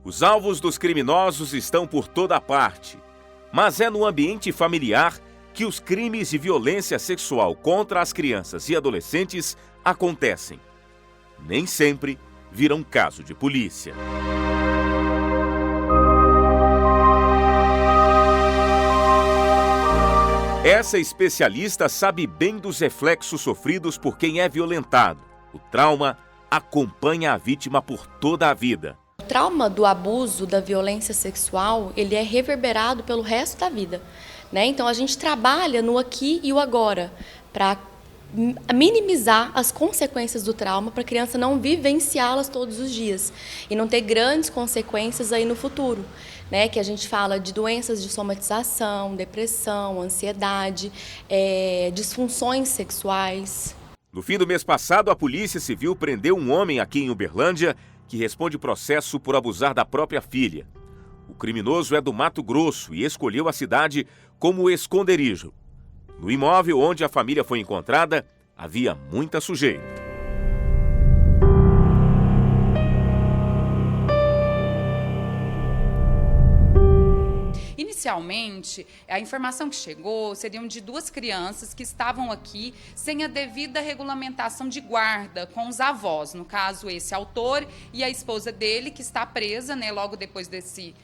Os alvos dos criminosos estão por toda parte, mas é no ambiente familiar que os crimes de violência sexual contra as crianças e adolescentes acontecem. Nem sempre viram caso de polícia. Essa especialista sabe bem dos reflexos sofridos por quem é violentado. O trauma acompanha a vítima por toda a vida. O trauma do abuso, da violência sexual, ele é reverberado pelo resto da vida, né? Então a gente trabalha no aqui e o agora para minimizar as consequências do trauma para a criança não vivenciá-las todos os dias e não ter grandes consequências aí no futuro, né? Que a gente fala de doenças de somatização, depressão, ansiedade, disfunções sexuais. No fim do mês passado, a Polícia Civil prendeu um homem aqui em Uberlândia que responde processo por abusar da própria filha. O criminoso é do Mato Grosso e escolheu a cidade como esconderijo. No imóvel onde a família foi encontrada, havia muita sujeira. Inicialmente, a informação que chegou seriam de 2 crianças que estavam aqui sem a devida regulamentação de guarda com os avós, no caso esse autor e a esposa dele, que está presa, né? Logo depois desse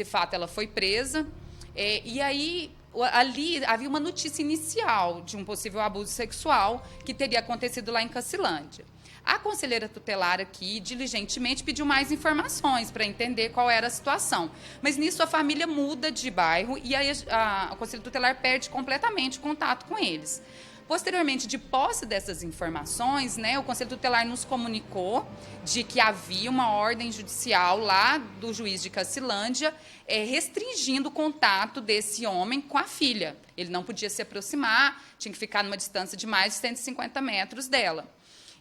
fato ela foi presa, e aí ali havia uma notícia inicial de um possível abuso sexual que teria acontecido lá em Cacilândia. A conselheira tutelar aqui, diligentemente, pediu mais informações para entender qual era a situação. Mas nisso a família muda de bairro e aí a conselheira tutelar perde completamente o contato com eles. Posteriormente, de posse dessas informações, né, o Conselho Tutelar nos comunicou de que havia uma ordem judicial lá do juiz de Cacilândia restringindo o contato desse homem com a filha. Ele não podia se aproximar, tinha que ficar numa distância de mais de 150 metros dela.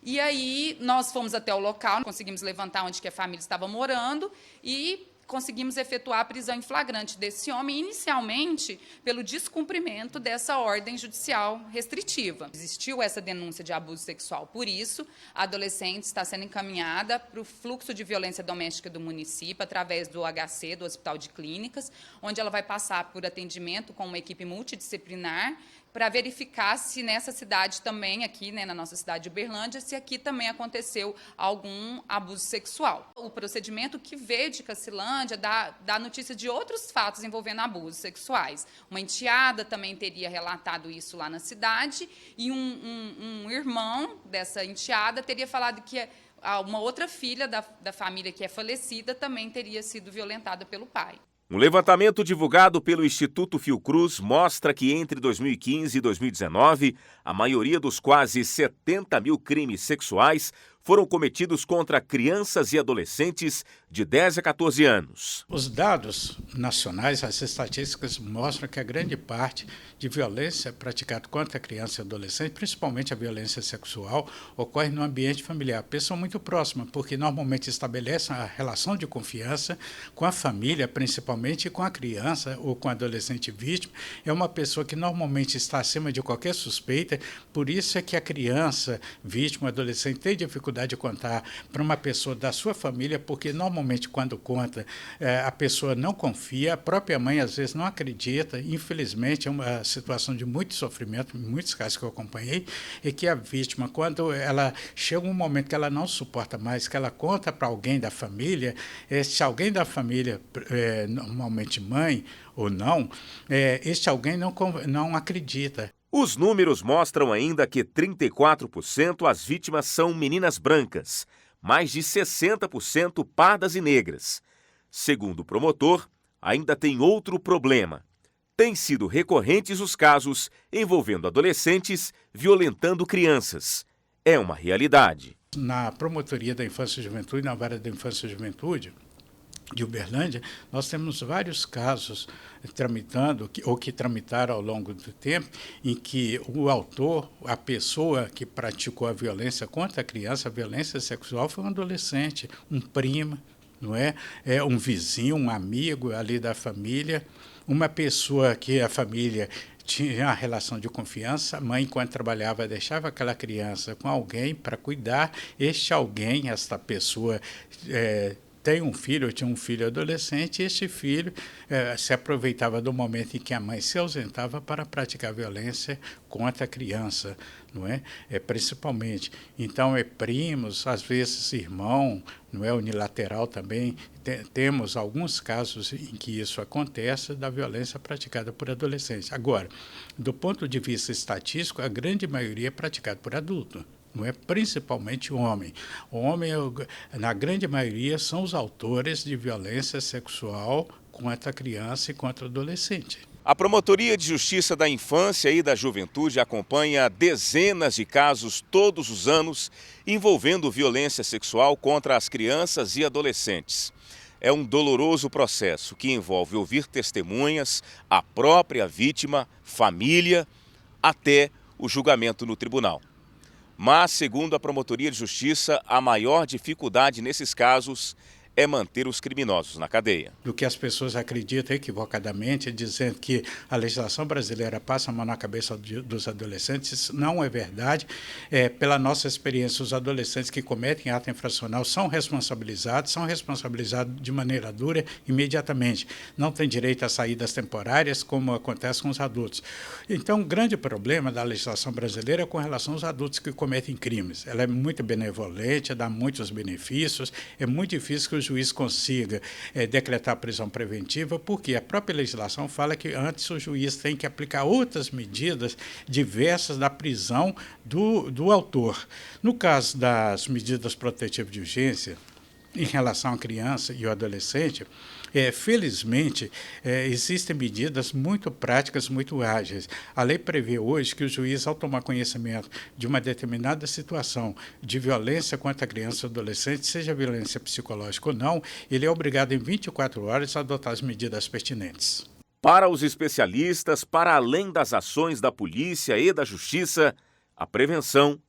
E aí nós fomos até o local, conseguimos levantar onde que a família estava morando e conseguimos efetuar a prisão em flagrante desse homem, inicialmente pelo descumprimento dessa ordem judicial restritiva. Existiu essa denúncia de abuso sexual, por isso a adolescente está sendo encaminhada para o fluxo de violência doméstica do município, através do HC, do Hospital de Clínicas, onde ela vai passar por atendimento com uma equipe multidisciplinar, para verificar se nessa cidade também, aqui, né, na nossa cidade de Uberlândia, se aqui também aconteceu algum abuso sexual. O procedimento que veio de Cacilândia dá notícia de outros fatos envolvendo abusos sexuais. Uma enteada também teria relatado isso lá na cidade e um irmão dessa enteada teria falado que uma outra filha da família que é falecida também teria sido violentada pelo pai. Um levantamento divulgado pelo Instituto Fiocruz mostra que entre 2015 e 2019, a maioria dos quase 70 mil crimes sexuais foram cometidos contra crianças e adolescentes de 10 a 14 anos. Os dados nacionais, as estatísticas mostram que a grande parte de violência praticada contra criança e adolescente, principalmente a violência sexual, ocorre no ambiente familiar. Pessoa muito próxima, porque normalmente estabelece a relação de confiança com a família, principalmente com a criança ou com a adolescente vítima. É uma pessoa que normalmente está acima de qualquer suspeita, por isso é que a criança vítima, adolescente, tem dificuldade de contar para uma pessoa da sua família, porque normalmente quando conta, a pessoa não confia, a própria mãe às vezes não acredita. Infelizmente é uma situação de muito sofrimento, em muitos casos que eu acompanhei, e que a vítima, quando ela chega um momento que ela não suporta mais, que ela conta para alguém da família, se alguém da família, normalmente mãe ou não, este alguém não acredita. Os números mostram ainda que 34% as vítimas são meninas brancas, mais de 60% pardas e negras. Segundo o promotor, ainda tem outro problema. Têm sido recorrentes os casos envolvendo adolescentes violentando crianças. É uma realidade. Na Promotoria da Infância e Juventude, na Vara da Infância e Juventude de Uberlândia, nós temos vários casos tramitando, ou que tramitaram ao longo do tempo, em que o autor, a pessoa que praticou a violência contra a criança, a violência sexual, foi um adolescente, um primo, não é? Um vizinho, um amigo ali da família, uma pessoa que a família tinha uma relação de confiança. A mãe, enquanto trabalhava, deixava aquela criança com alguém para cuidar. Este alguém, esta pessoa, tem um filho, eu tinha um filho adolescente, e este filho se aproveitava do momento em que a mãe se ausentava para praticar violência contra a criança, não é? Principalmente. Então, primos, às vezes irmão, não é? Unilateral também. Temos alguns casos em que isso acontece da violência praticada por adolescentes. Agora, do ponto de vista estatístico, a grande maioria é praticada por adulto. Não é? Principalmente o homem. O homem, na grande maioria, são os autores de violência sexual contra a criança e contra o adolescente. A Promotoria de Justiça da Infância e da Juventude acompanha dezenas de casos todos os anos envolvendo violência sexual contra as crianças e adolescentes. É um doloroso processo que envolve ouvir testemunhas, a própria vítima, família, até o julgamento no tribunal. Mas, segundo a Promotoria de Justiça, a maior dificuldade nesses casos é manter os criminosos na cadeia. Do que as pessoas acreditam equivocadamente, dizendo que a legislação brasileira passa a mão na cabeça dos adolescentes, isso não é verdade. Pela nossa experiência, os adolescentes que cometem ato infracional são responsabilizados de maneira dura imediatamente. Não têm direito a saídas temporárias, como acontece com os adultos. Então, o grande problema da legislação brasileira é com relação aos adultos que cometem crimes. Ela é muito benevolente, dá muitos benefícios, é muito difícil que o juiz consiga decretar prisão preventiva, porque a própria legislação fala que antes o juiz tem que aplicar outras medidas diversas da prisão do autor. No caso das medidas protetivas de urgência, em relação à criança e ao adolescente, felizmente, existem medidas muito práticas, muito ágeis. A lei prevê hoje que o juiz, ao tomar conhecimento de uma determinada situação de violência contra a criança ou adolescente, seja violência psicológica ou não, ele é obrigado em 24 horas a adotar as medidas pertinentes. Para os especialistas, para além das ações da polícia e da justiça, a prevenção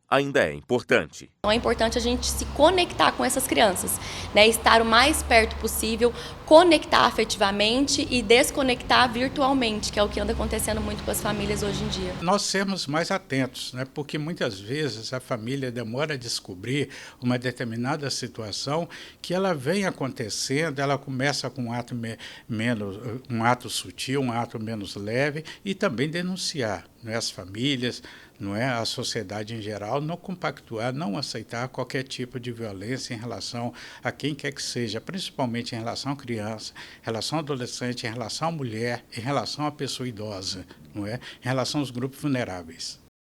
ainda é importante. É importante a gente se conectar com essas crianças, né? Estar o mais perto possível, conectar afetivamente e desconectar virtualmente, que é o que anda acontecendo muito com as famílias hoje em dia. Nós sermos mais atentos, né? Porque muitas vezes a família demora a descobrir uma determinada situação que ela vem acontecendo, ela começa com um ato sutil, um ato menos leve, e também denunciar, né? As famílias, não é, a sociedade em geral, não compactuar, não aceitar qualquer tipo de violência em relação a quem quer que seja, principalmente em relação à criança, em relação ao adolescente, em relação à mulher, em relação à pessoa idosa, não é, em relação aos grupos vulneráveis.